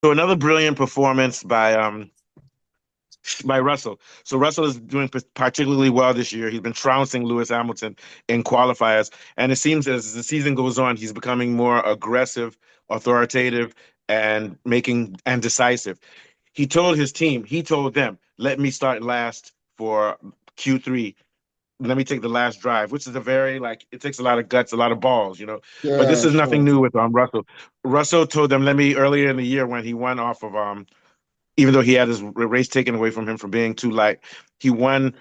So another brilliant performance by Russell. So Russell is doing particularly well this year. He's been trouncing Lewis Hamilton in qualifiers, and it seems as the season goes on, he's becoming more aggressive, authoritative, and making and decisive. He told them, let me start last for Q3. Let me take the last drive, which is a very like it takes a lot of guts, a lot of balls, you know. But this Yeah, is nothing sure. new with Russell. Russell told them, let me earlier in the year when he won off of even though he had his race taken away from him for being too light, he won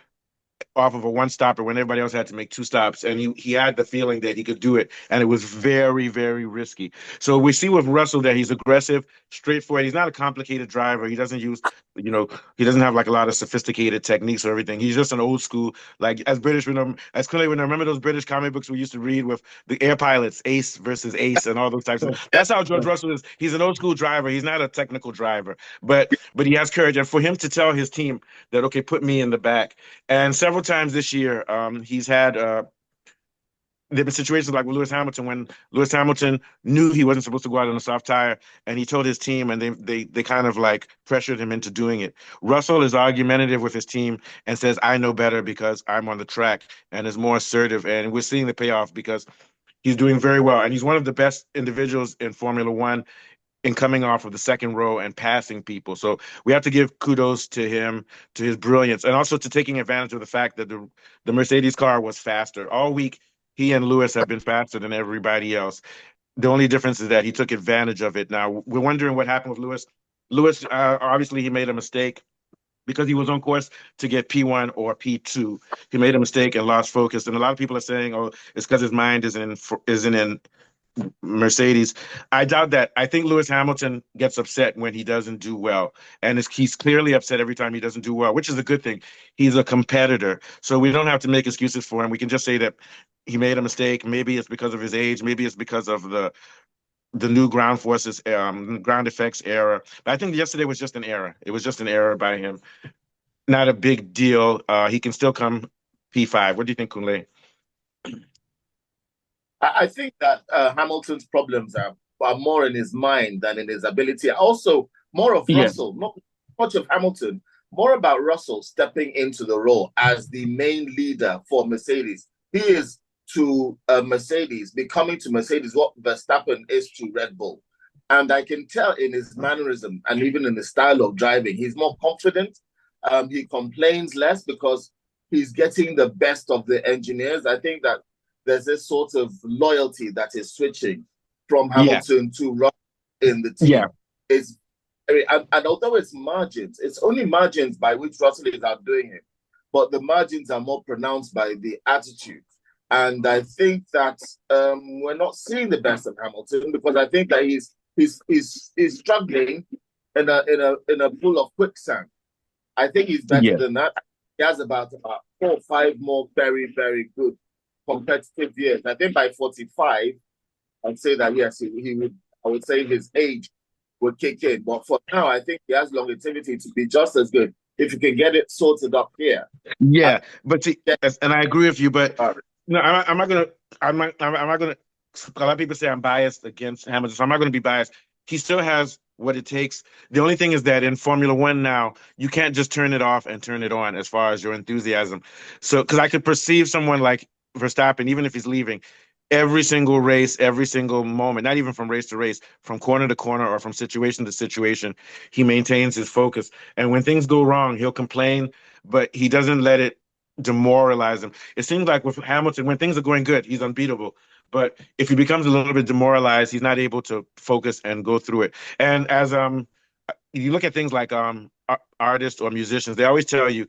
off of a one stopper when everybody else had to make two stops. And he had the feeling that he could do it. And it was very, very risky. So we see with Russell that he's aggressive, straightforward. He's not a complicated driver. He doesn't use, you know, he doesn't have like a lot of sophisticated techniques or everything. He's just an old school, like as British, as clearly when I remember those British comic books we used to read with the air pilots, Ace versus Ace and all those types of, that's how George Russell is. He's an old school driver. He's not a technical driver, but he has courage. And for him to tell his team that, okay, put me in the back, and several times this year, he's had there have been situations like with Lewis Hamilton when Lewis Hamilton knew he wasn't supposed to go out on a soft tire, and he told his team, and they kind of like pressured him into doing it. Russell is argumentative with his team and says, "I know better because I'm on the track," and is more assertive, and we're seeing the payoff because he's doing very well, and he's one of the best individuals in Formula One in coming off of the second row and passing people. So we have to give kudos to him, to his brilliance, and also to taking advantage of the fact that the Mercedes car was faster. All week, he and Lewis have been faster than everybody else. The only difference is that he took advantage of it. Now, we're wondering what happened with Lewis. Lewis, obviously, he made a mistake because he was on course to get P1 or P2. He made a mistake and lost focus. And a lot of people are saying, oh, it's because his mind isn't in Mercedes. I doubt that. I think Lewis Hamilton gets upset when he doesn't do well, and he's clearly upset every time he doesn't do well, which is a good thing. He's a competitor, so we don't have to make excuses for him. We can just say that he made a mistake. Maybe it's because of his age. Maybe it's because of the new ground forces, ground effects error. But I think yesterday was just an error. It was just an error by him. Not a big deal. He can still come P5. What do you think, Kunle? I think that Hamilton's problems are more in his mind than in his ability. Also, more of Yeah, Russell, not much of Hamilton, more about Russell stepping into the role as the main leader for Mercedes. He is to Mercedes, becoming to Mercedes what Verstappen is to Red Bull. And I can tell in his mannerism and even in his style of driving, he's more confident. He complains less because he's getting the best of the engineers. I think that there's this sort of loyalty that is switching from yeah, Hamilton to Russell in the yeah, team. It's and although it's margins, it's only margins by which Russell is outdoing him, but the margins are more pronounced by the attitude. And I think that we're not seeing the best of Hamilton because I think that he's struggling in a pool of quicksand. I think he's better yeah. than that. He has about 4 or 5 more very, very good competitive years. I think by 45, I'd say that yes, he would. I would say his age would kick in. But for now, I think he has longevity to be just as good if you can get it sorted up here. And Yeah, but see, get and I agree with you, but uh, no, I'm not gonna, I'm not gonna. A lot of people say I'm biased against Hamilton, so I'm not gonna be biased. He still has what it takes. The only thing is that in Formula One now, you can't just turn it off and turn it on as far as your enthusiasm. So, because I could perceive someone like Verstappen, even if he's leaving, every single race, every single moment, not even from race to race, from corner to corner or from situation to situation, he maintains his focus. And when things go wrong, he'll complain, but he doesn't let it demoralize him. It seems like with Hamilton, when things are going good, he's unbeatable. But if he becomes a little bit demoralized, he's not able to focus and go through it. And as you look at things like artists or musicians, they always tell you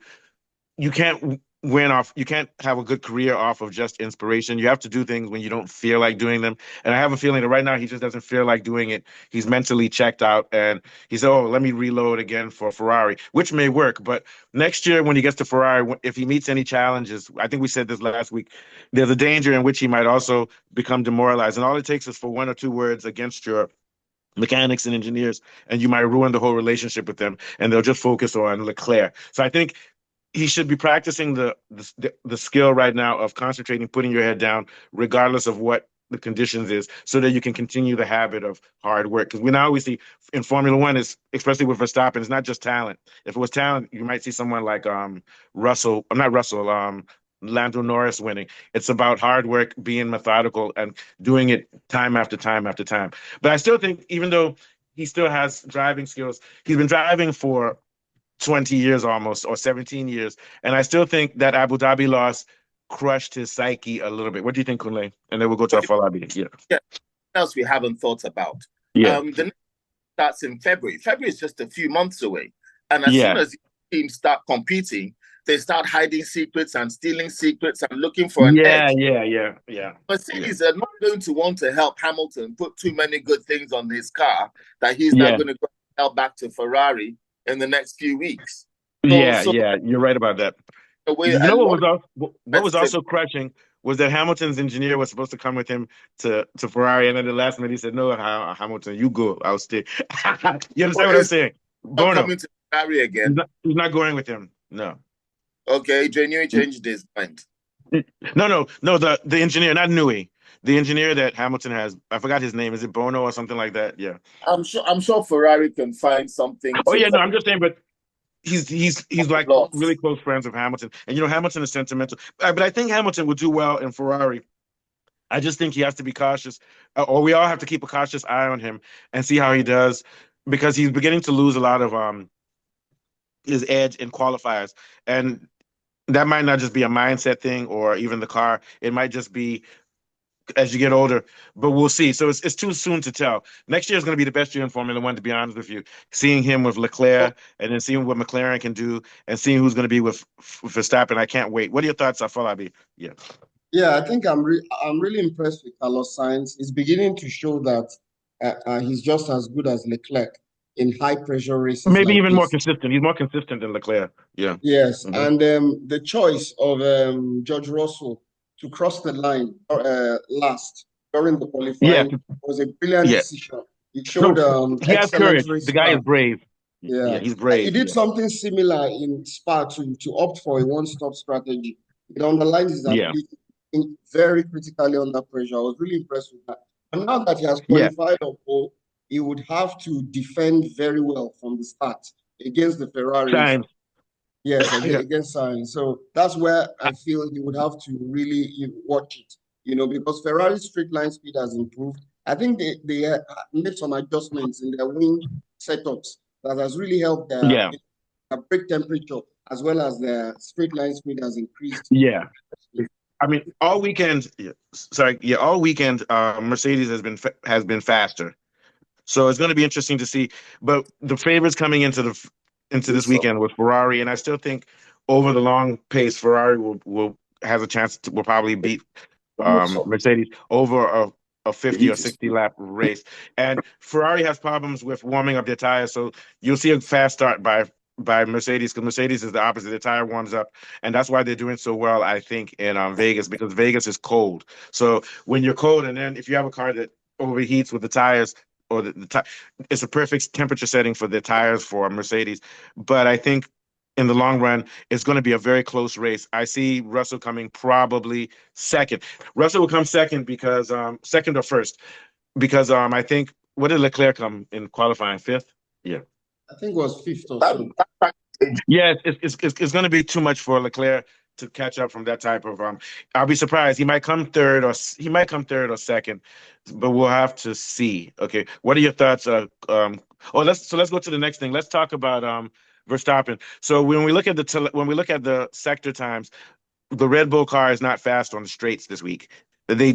you can't you can't have a good career off of just inspiration. You have to do things when you don't feel like doing them. And I have a feeling that right now he just doesn't feel like doing it. He's mentally checked out and he said, oh, let me reload again for Ferrari, which may work. But next year when he gets to Ferrari, if he meets any challenges, I think we said this last week, there's a danger in which he might also become demoralized. And all it takes is for one or two words against your mechanics and engineers, and you might ruin the whole relationship with them, and they'll just focus on Leclerc. So I think he should be practicing the skill right now of concentrating, putting your head down, regardless of what the conditions is, so that you can continue the habit of hard work. Because we now always see in Formula One, is especially with Verstappen, it's not just talent. If it was talent, you might see someone like Russell, not Russell, Lando Norris winning. It's about hard work, being methodical, and doing it time after time after time. But I still think, even though he still has driving skills, he's been driving for 20 years almost, or 17 years. And I still think that Abu Dhabi loss crushed his psyche a little bit. What do you think, Kunle? And then we'll go to our follow-up. Yeah. Yeah, else we haven't thought about. Yeah. The next starts in February. February is just a few months away. And as Yeah. soon as teams start competing, they start hiding secrets and stealing secrets and looking for an edge. Yeah. Mercedes are not going to want to help Hamilton put too many good things on his car that he's Yeah. now going to go help back to Ferrari in the next few weeks. Yeah. You're right about that. You know what was also crushing was that Hamilton's engineer was supposed to come with him to Ferrari, and then the last minute he said, "No, Hamilton, you go. I'll stay." You understand what I'm saying? Bono coming to Ferrari again. He's not going with him. No. Okay, Newey changed his mind. No. The engineer, not Newey. The engineer that Hamilton has, I forgot his name. Is it Bono or something like that? Yeah. I'm sure Ferrari can find something. Oh yeah, no, I'm just saying, but he's like really close friends with Hamilton, and Hamilton is sentimental. But I think Hamilton will do well in Ferrari. I just think he has to be cautious, or we all have to keep a cautious eye on him and see how he does, because he's beginning to lose a lot of his edge in qualifiers, and that might not just be a mindset thing or even the car. It might just be as you get older, but we'll see. So it's too soon to tell. Next year is going to be the best year in Formula One, to be honest with you. Seeing him with Leclerc, and then seeing what McLaren can do, and seeing who's going to be with Verstappen, I can't wait. What are your thoughts, Afolabi? Yeah. Yeah, I think I'm really impressed with Carlos Sainz. He's beginning to show that he's just as good as Leclerc in high pressure races. Maybe even more consistent. He's more consistent than Leclerc. Yeah. Yes, and the choice of George Russell to cross the line last during the qualifying was a brilliant decision. He showed he has courage. The guy is brave. Yeah, he's brave. He did something similar in Spa to opt for a one-stop strategy. It underlines his ability very critically under pressure. I was really impressed with that. And now that he has qualified on pole, he would have to defend very well from the start against the Ferraris. Sainz. Yes, against Sainz. So that's where I feel he would have to really watch it, because Ferrari's straight line speed has improved. I think they made some adjustments in their wing setups that has really helped their brake temperature, as well as their straight line speed has increased. Yeah. I mean, all weekend, Mercedes has been faster. So it's going to be interesting to see. But the favorites coming into this weekend with Ferrari, and I still think over the long pace, Ferrari will has a chance will probably beat Mercedes over a 50 or 60 lap race. And Ferrari has problems with warming up their tires, so you'll see a fast start by Mercedes, because Mercedes is the opposite. The tire warms up, and that's why they're doing so well, I think, in Vegas, because Vegas is cold. So when you're cold, and then if you have a car that overheats with the tires, or it's a perfect temperature setting for the tires for Mercedes. But I think in the long run, it's going to be a very close race. I see Russell coming probably second. Russell will come second because second or first, because I think, what did Leclerc come in qualifying? Fifth? Yeah. I think it was fifth or so. Yeah, it's going to be too much for Leclerc to catch up from that type of I'll be surprised. He might come third or second, but we'll have to see. Okay, what are your thoughts? Let's go to the next thing. Let's talk about Verstappen. So when we look at the sector times, the Red Bull car is not fast on the straights this week. They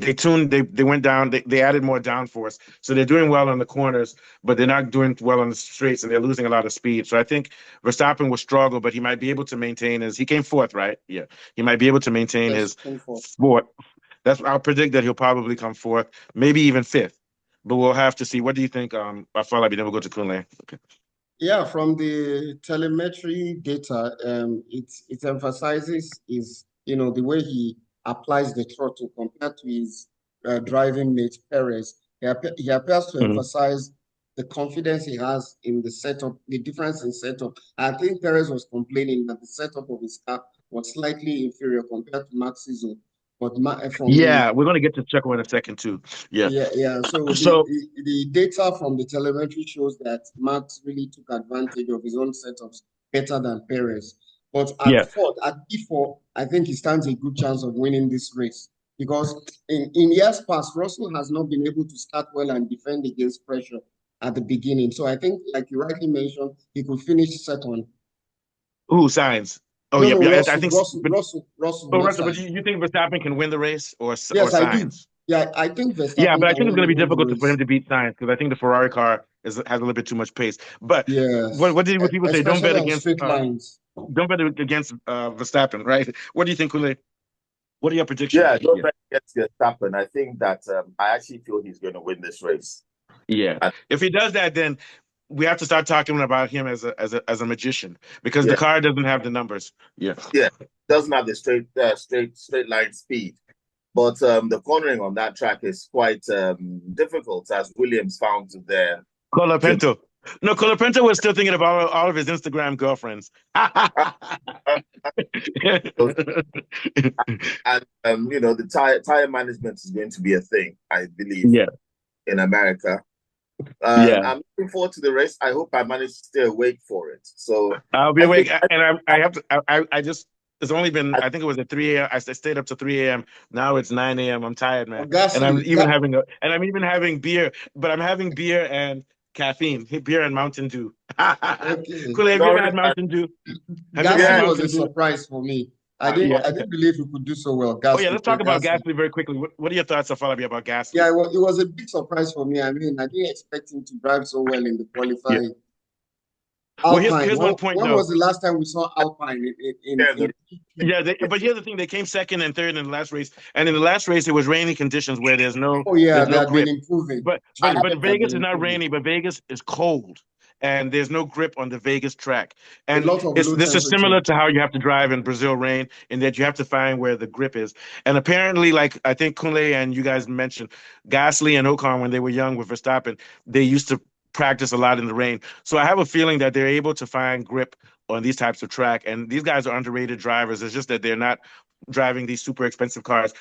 went down, they added more downforce. So they're doing well on the corners, but they're not doing well on the straights, and they're losing a lot of speed. So I think Verstappen will struggle, but he might be able to maintain he came fourth, right? Yeah. He might be able to maintain his fourth. I'll predict that he'll probably come fourth, maybe even fifth. But we'll have to see. What do you think? I feel like we never go to Kunle. Okay. Yeah, from the telemetry data, it emphasizes the way he applies the throttle compared to his driving mate Perez. He appears to emphasize the confidence he has in the setup, the difference in setup. I think Perez was complaining that the setup of his car was slightly inferior compared to Max's own. But from Yeah, we're going to get to Checo in a second too. Yeah. yeah. So So the data from the telemetry shows that Max really took advantage of his own setups better than Perez. But yeah, at P4, I think he stands a good chance of winning this race because in years past, Russell has not been able to start well and defend against pressure at the beginning. So I think, like you rightly mentioned, he could finish second. who signs? Oh No, yeah, no, yeah. I think, Russell, oh not Russell, but Sainz. you think Verstappen can win the race or Yes, I do. Sainz? Yeah, I think Yeah, Verstappen but I can think it's going to be win the difficult for him race. to beat Sainz because I think the Ferrari car has a little bit too much pace. But Yes, what did people say? especially on straight lines. Don't bet against Verstappen, right? What do you think, Kule? What are your predictions? Yeah, don't bet against Verstappen. I think that I actually feel he's going to win this race. Yeah. And, If he does that, then we have to start talking about him as a magician because the yeah, car doesn't have the numbers. Yeah. yeah, doesn't have the straight line speed. But the cornering on that track is quite difficult, as Williams found their. Colapinto. No, Colapinto was still thinking about all of his Instagram girlfriends. And the tire management is going to be a thing, I believe, Yeah. in America. Yeah. I'm looking forward to the race. I hope I manage to stay awake for it. So I'll be awake, and I have to. I just. It's only been. I think it was at 3 a.m. I stayed up to 3 a.m. Now it's 9 a.m. I'm tired, man, and I'm even having beer. But I'm having beer and caffeine, beer and Mountain Dew. Okay. Cool. Have you ever had Mountain Dew? Gasly was a surprise for me. I didn't believe we could do so well. Gasly, oh yeah, let's talk about Gasly very quickly. What are your thoughts, Afalabi, about Gasly? Yeah, it was a big surprise for me. I mean, I didn't expect him to drive so well in the qualifying. Yeah. Alpine. Well, here's one point. When was the last time we saw Alpine but here's the thing: they came second and third in the last race, and in the last race it was rainy conditions where there's no. Oh yeah, they have been improving. But Vegas is not rainy, but Vegas is cold, and there's no grip on the Vegas track. And this is similar to how you have to drive in Brazil rain, in that you have to find where the grip is. And apparently, like I think Kunle and you guys mentioned, Gasly and Ocon when they were young with Verstappen, they used to practice a lot in the rain. So I have a feeling that they're able to find grip on these types of track. And these guys are underrated drivers. It's just that they're not driving these super expensive cars.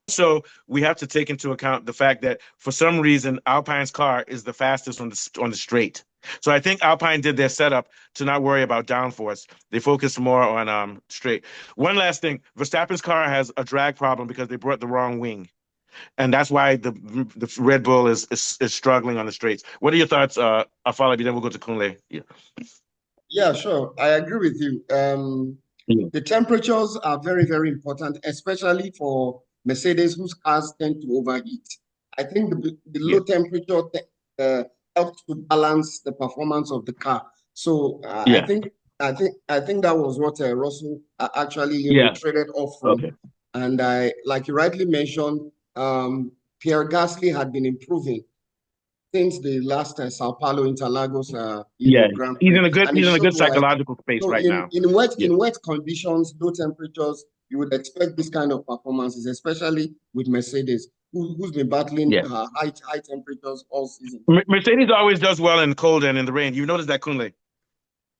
So we have to take into account the fact that for some reason Alpine's car is the fastest on the straight. So I think Alpine did their setup to not worry about downforce. They focused more on straight. One last thing, Verstappen's car has a drag problem because they brought the wrong wing. And that's why the Red Bull is struggling on the straights. What are your thoughts, Afalabi? Then we'll go to Kunle. Yeah, sure. I agree with you. The temperatures are very, very important, especially for Mercedes, whose cars tend to overheat. I think the low temperature helps to balance the performance of the car. So I think that was what Russell actually traded off from. Okay. And like you rightly mentioned, Pierre Gasly had been improving since the last Sao Paulo Interlagos Grand Prix. He's in a good psychological space now. In wet conditions, low temperatures, you would expect this kind of performances, especially with Mercedes, who's been battling high temperatures all season. Mercedes always does well in cold and in the rain. You noticed that, Kunle?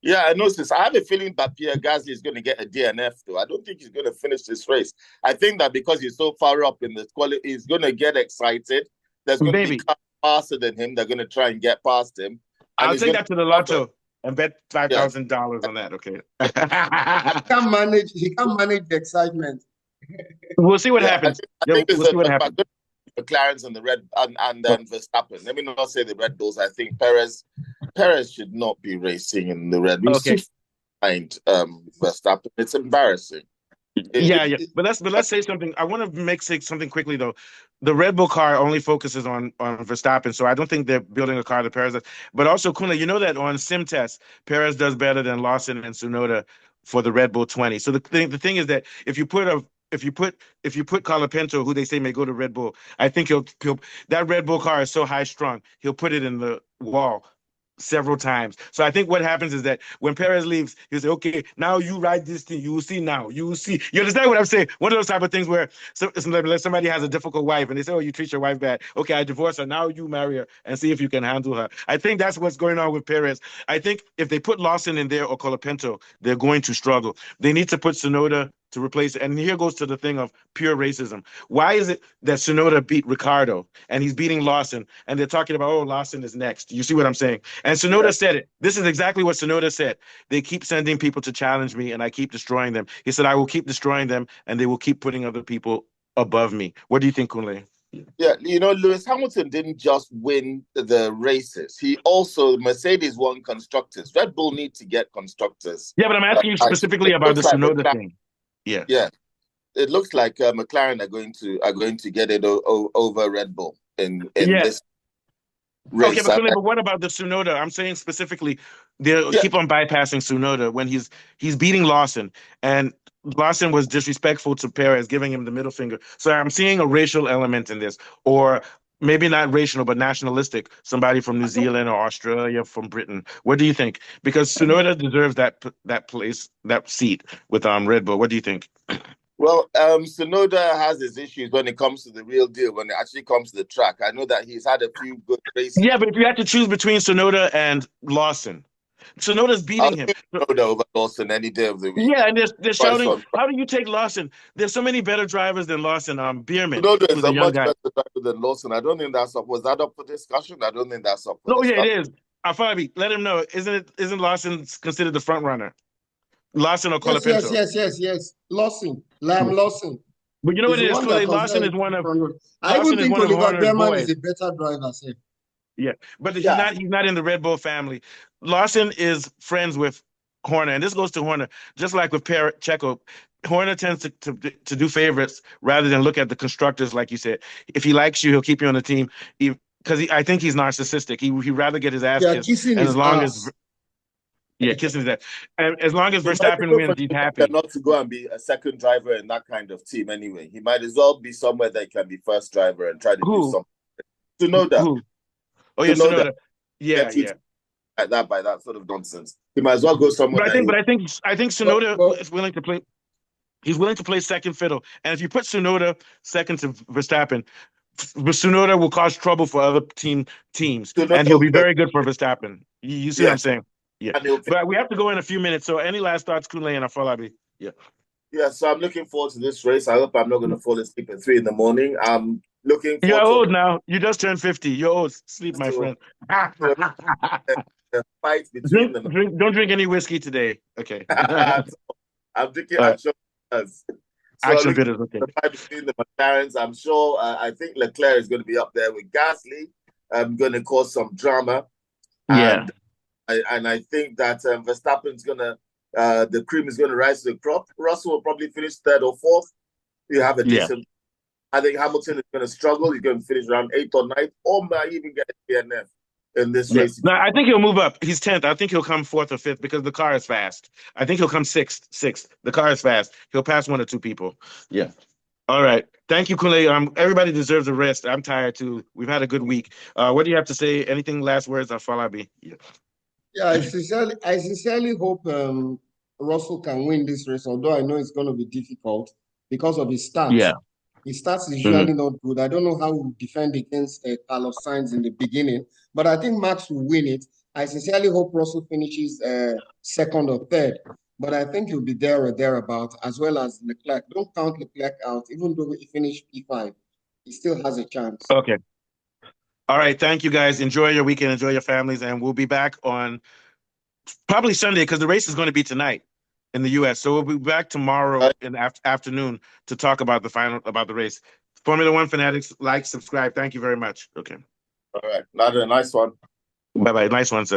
Yeah, I noticed. I have a feeling that Pierre Gasly is going to get a DNF, though. I don't think he's going to finish this race. I think that because he's so far up in the quality, he's going to get excited. There's going to be cars faster than him. They're going to try and get past him. I'll take that to the lotto and bet $5,000 on that. Okay. He can't manage the excitement. We'll see what happens. We'll see what happens. McLarens and the Red and then Verstappen. Let me not say the Red Bulls. I think Perez should not be racing in the Red Bulls. Okay. Behind Verstappen, it's embarrassing. But let's say something. I want to say something quickly though. The Red Bull car only focuses on Verstappen, so I don't think they're building a car that Perez does. But also, Kuna, you know that on sim tests, Perez does better than Lawson and Tsunoda for the Red Bull 20. So the thing is that if you put Colapinto, who they say may go to Red Bull, I think he'll that Red Bull car is so high strung, he'll put it in the wall several times. So I think what happens is that when Perez leaves, he'll say, okay, now you ride this thing. You will see now. You will see. You understand what I'm saying? One of those type of things where somebody has a difficult wife and they say, oh, you treat your wife bad. Okay, I divorce her. Now you marry her and see if you can handle her. I think that's what's going on with Perez. I think if they put Lawson in there or Colapinto, they're going to struggle. They need to put Tsunoda to replace it. And here goes to the thing of pure racism. Why is it that Tsunoda beat Ricardo and he's beating Lawson, and they're talking about, oh, Lawson is next? You see what I'm saying? And Tsunoda said it. This is exactly what Tsunoda said. They keep sending people to challenge me, and I keep destroying them. He said, I will keep destroying them, and they will keep putting other people above me. What do you think, Kunle? Yeah, Lewis Hamilton didn't just win the races. He also, Mercedes won constructors. Red Bull need to get constructors. Yeah, but I'm asking you specifically about the Tsunoda thing. Yeah. Yeah. It looks like McLaren are going to get it over Red Bull in this race. Okay, but what about the Tsunoda? I'm saying specifically, they keep on bypassing Tsunoda when he's beating Lawson, and Lawson was disrespectful to Perez, giving him the middle finger. So I'm seeing a racial element in this, or maybe not racial, but nationalistic. Somebody from New Zealand or Australia, from Britain. What do you think? Because Tsunoda deserves that place, that seat with Red Bull. What do you think? Well, Tsunoda has his issues when it comes to the real deal, when it actually comes to the track. I know that he's had a few good races. Yeah, but if you had to choose between Tsunoda and Lawson, Tsunoda's beating him. Tsunoda over Lawson any day of the week. Yeah, and they're shouting, how do you take Lawson? There's so many better drivers than Lawson. Bierman. Tsunoda is a much better driver than Lawson. I don't think that's up. Was that up for discussion? I don't think that's up for discussion. No, yeah, it is. Fabi, let him know. Isn't Lawson considered the front runner? Lawson or Colapinto? Yes. Lawson. Lawson. But you know what it is? Lawson is one of. I even think Oliver Behrman is a better driver. Yeah, but he's not in the Red Bull family. Lawson is friends with Horner, and this goes to Horner, just like with Checo. Horner tends to do favorites rather than look at the constructors, like you said. If he likes you, he'll keep you on the team. Because I think he's narcissistic. He'd rather get his ass kissed. And as long as kissing his ass. And as long as Verstappen wins, he's happy. Not to go and be a second driver in that kind of team anyway. He might as well be somewhere that he can be first driver and try to do something. Tsunoda. Oh, yeah, Tsunoda. Yeah. Like by that sort of nonsense. He might as well go somewhere. But I think Tsunoda is willing to play. He's willing to play second fiddle. And if you put Tsunoda second to Verstappen, Tsunoda will cause trouble for other teams, and he'll be very good for Verstappen. You see what I'm saying? Yeah. But we have to go in a few minutes. So any last thoughts, Kunle and Afolabi? Yeah. Yeah, so I'm looking forward to this race. I hope I'm not going to fall asleep at 3 a.m. I'm looking forward. You're old now. You just turned 50. You're old. Sleep, my friend. Fight between them. Don't drink any whiskey today. Okay. I'm drinking action bitters. Action bitters, okay. The fight between the McLarens. I'm sure. I think Leclerc is going to be up there with Gasly. I'm going to cause some drama. Yeah. And I think that Verstappen's going to, the cream is going to rise to the crop. Russell will probably finish third or fourth. You have a decent. I think Hamilton is going to struggle. He's going to finish around 8th or 9th, or might even get a DNF in this race. No, I think he'll move up. He's 10th. I think he'll come 4th or 5th because the car is fast. I think he'll come 6th. The car is fast. He'll pass 1 or 2 people. Yeah. All right. Thank you, Kunle. Everybody deserves a rest. I'm tired too. We've had a good week. What do you have to say? Anything last words? Afolabi? Yeah, I sincerely hope Russell can win this race, although I know it's going to be difficult because of his stats. Yeah. His stats is usually not good. I don't know how he will defend against Carlos Sainz in the beginning, but I think Max will win it. I sincerely hope Russell finishes 2nd or 3rd, but I think he'll be there or thereabout, as well as Leclerc. Don't count Leclerc out. Even though he finished P5, he still has a chance. Okay. All right. Thank you, guys. Enjoy your weekend. Enjoy your families. And we'll be back on probably Sunday because the race is going to be tonight in the U.S. So we'll be back tomorrow in the afternoon to talk about the race. Formula One fanatics, like, subscribe. Thank you very much. Okay. All right. Nice one. Bye-bye. Nice one, sir.